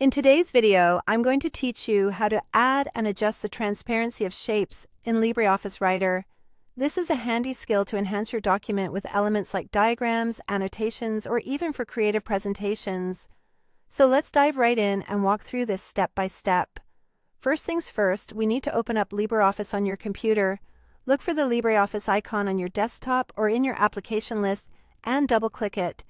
In today's video, I'm going to teach you how to add and adjust the transparency of shapes in LibreOffice Writer. This is a handy skill to enhance your document with elements like diagrams, annotations, or even for creative presentations. So let's dive right in and walk through this step by step. First things first, we need to open up LibreOffice on your computer. Look for the LibreOffice icon on your desktop or in your application list and double-click it.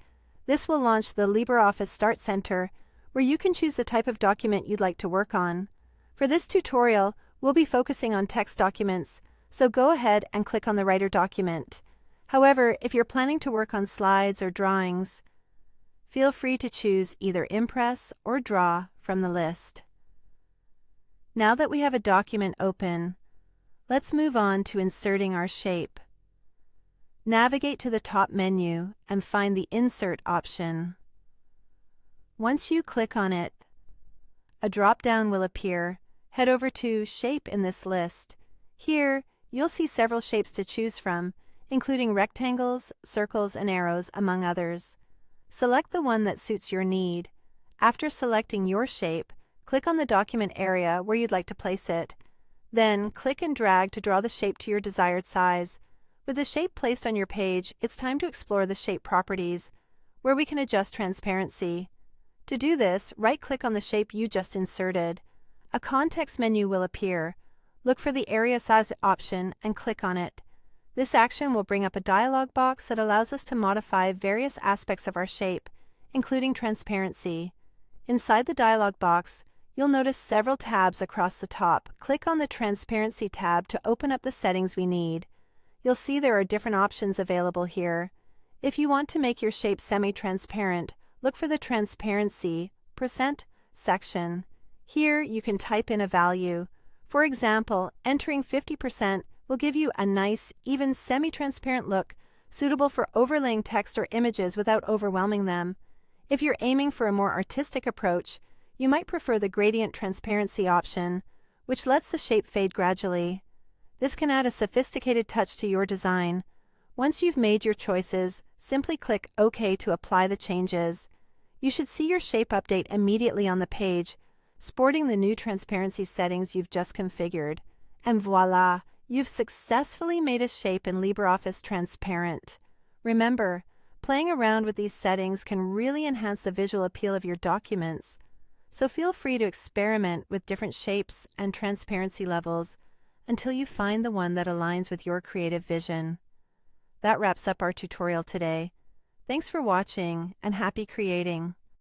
This will launch the LibreOffice Start Center, where you can choose the type of document you'd like to work on. For this tutorial, we'll be focusing on text documents, so go ahead and click on the Writer document. However, if you're planning to work on slides or drawings, feel free to choose either Impress or Draw from the list. Now that we have a document open, let's move on to inserting our shape. Navigate to the top menu and find the Insert option. Once you click on it, a drop-down will appear. Head over to Shape in this list. Here, you'll see several shapes to choose from, including rectangles, circles, and arrows, among others. Select the one that suits your need. After selecting your shape, click on the document area where you'd like to place it. Then, click and drag to draw the shape to your desired size. With the shape placed on your page, it's time to explore the shape properties, where we can adjust transparency. To do this, right-click on the shape you just inserted. A context menu will appear. Look for the Area Size option and click on it. This action will bring up a dialog box that allows us to modify various aspects of our shape, including transparency. Inside the dialog box, you'll notice several tabs across the top. Click on the Transparency tab to open up the settings we need. You'll see there are different options available here. If you want to make your shape semi-transparent, look for the Transparency % section. Here you can type in a value. For example, entering 50% will give you a nice, even semi-transparent look, suitable for overlaying text or images without overwhelming them. If you're aiming for a more artistic approach, you might prefer the Gradient Transparency option, which lets the shape fade gradually. This can add a sophisticated touch to your design. Once you've made your choices, simply click OK to apply the changes. You should see your shape update immediately on the page, sporting the new transparency settings you've just configured. And voila, you've successfully made a shape in LibreOffice transparent. Remember, playing around with these settings can really enhance the visual appeal of your documents. So feel free to experiment with different shapes and transparency levels until you find the one that aligns with your creative vision. That wraps up our tutorial today. Thanks for watching and happy creating!